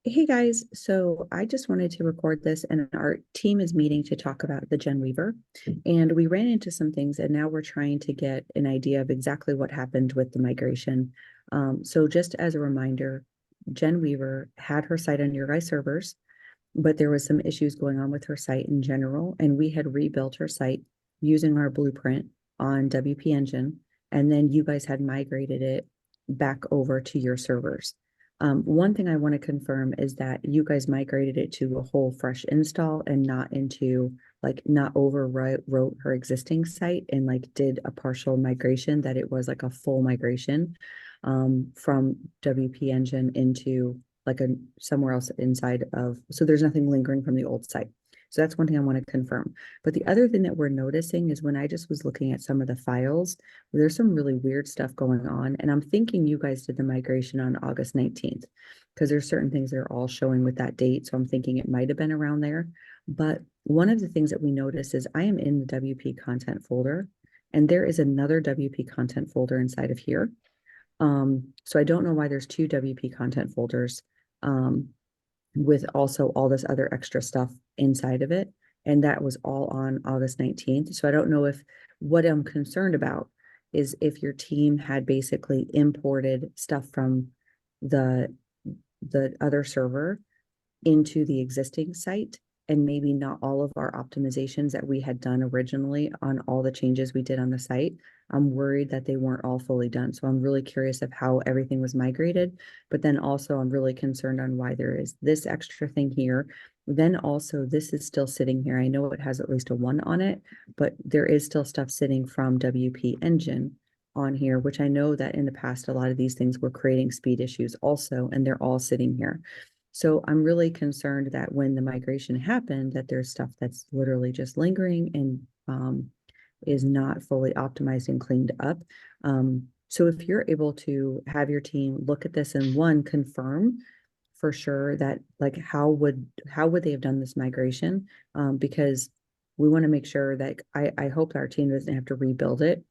Hey guys, so I just wanted to record this, and our team is meeting to talk about the Gen Weaver. And we ran into some things, and now we're trying to get an idea of exactly what happened with the migration. So, just as a reminder, Gen Weaver had her site on your guys' servers, but there was some issues going on with her site in general, and we had rebuilt her site using our blueprint on WP Engine, and then you guys had migrated it back over to your servers. One thing I want to confirm is that you guys migrated it to a whole fresh install and not into not overwrote her existing site and like did a partial migration, that it was like a full migration from WP Engine into like a somewhere else inside of, so there's nothing lingering from the old site. So that's one thing I want to confirm. But the other thing that we're noticing is when I just was looking at some of the files, there's some really weird stuff going on. And I'm thinking you guys did the migration on August 19th, because there's certain things that are all showing with that date. So I'm thinking it might have been around there. But one of the things that we notice is I am in the WP content folder, and there is another WP content folder inside of here. So I don't know why there's two WP content folders um, with also all this other extra stuff inside of it. And that was all on August 19th. So I don't know if what I'm concerned about is if your team had basically imported stuff from the the other server into the existing site, and maybe not all of our optimizations that we had done originally on all the changes we did on the site. I'm worried that they weren't all fully done. So I'm really curious of how everything was migrated. But then also I'm really concerned on why there is this extra thing here. Then also this is still sitting here. I know it has at least a 1 on it, but there is still stuff sitting from WP Engine on here, which I know that in the past, a lot of these things were creating speed issues also, and they're all sitting here. So I'm really concerned that when the migration happened, that there's stuff that's literally just lingering and is not fully optimized and cleaned up. So if you're able to have your team look at this and one, confirm for sure that like how would they have done this migration? Because we want to make sure that I hope our team doesn't have to rebuild it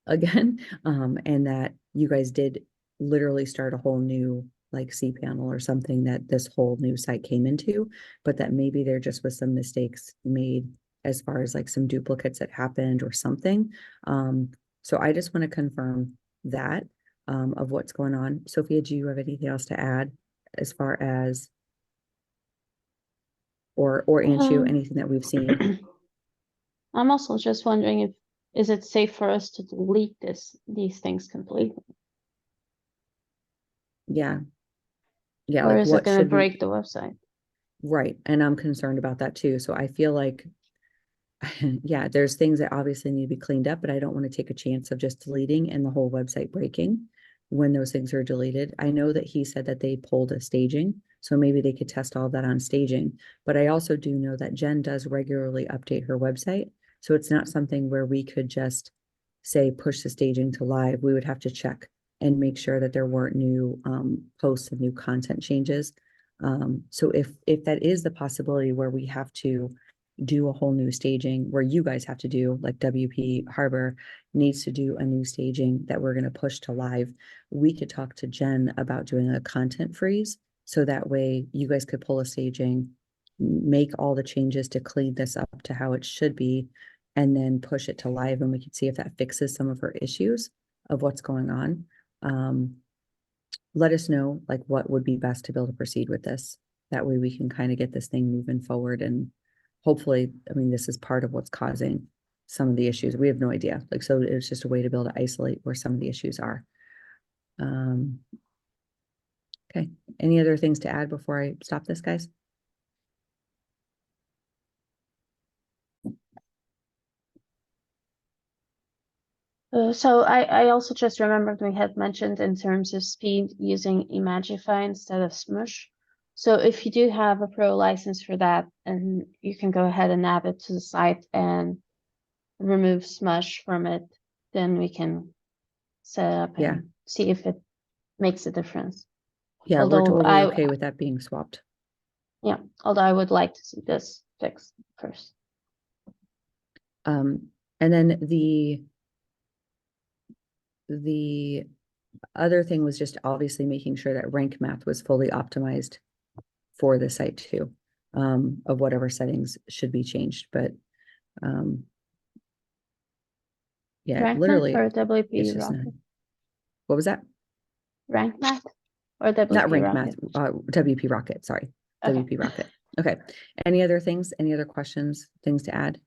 again, and that you guys did literally start a whole new like cPanel or something that this whole new site came into, but that maybe there just was some mistakes made as far as like some duplicates that happened or something. So I just want to confirm that of what's going on. Sophia, do you have anything else to add as far as or Anshu, Um, anything that we've seen? I'm also just wondering if is it safe for us to delete these things completely, Yeah, yeah, or like is it what going to should we, break the website? right? And I'm concerned about that too. So I feel like yeah, there's things that obviously need to be cleaned up, but I don't want to take a chance of just deleting and the whole website breaking when those things are deleted. I know that he said that they pulled a staging, so maybe they could test all that on staging. But I also do know that Jen does regularly update her website. So it's not something where we could just say push the staging to live. We would have to check and make sure that there weren't new posts and new content changes. So if that is the possibility where we have to do a whole new staging, where you guys have to do like WP Harbor needs to do a new staging that we're going to push to live, we could talk to Jen about doing a content freeze. So that way you guys could pull a staging, make all the changes to clean this up to how it should be, and then push it to live. And we could see if that fixes some of her issues of what's going on. Um, Let us know like what would be best to be able to proceed with this. That way we can kind of get this thing moving forward, and hopefully, I mean, this is part of what's causing some of the issues. We have no idea. Like, so it's just a way to be able to isolate where some of the issues are. Um, okay. Any other things to add before I stop this, guys? So I also just remembered we had mentioned in terms of speed using Imagify instead of Smush. So if you do have a pro license for that, and you can go ahead and add it to the site and remove Smush from it, then we can set up Yeah. and see if it makes a difference. Yeah. We're Although totally okay with that being swapped. yeah, although I would like to see this fixed first. And then the other thing was just obviously making sure that rank math was fully optimized for the site too, of whatever settings should be changed, but, yeah, Rank math literally, or it's WP just not. Rocket? What was that? Rank math or Not WP rank math, Rocket? WP Rocket, sorry, Okay. WP Rocket. Okay, any other things, any other questions, things to add?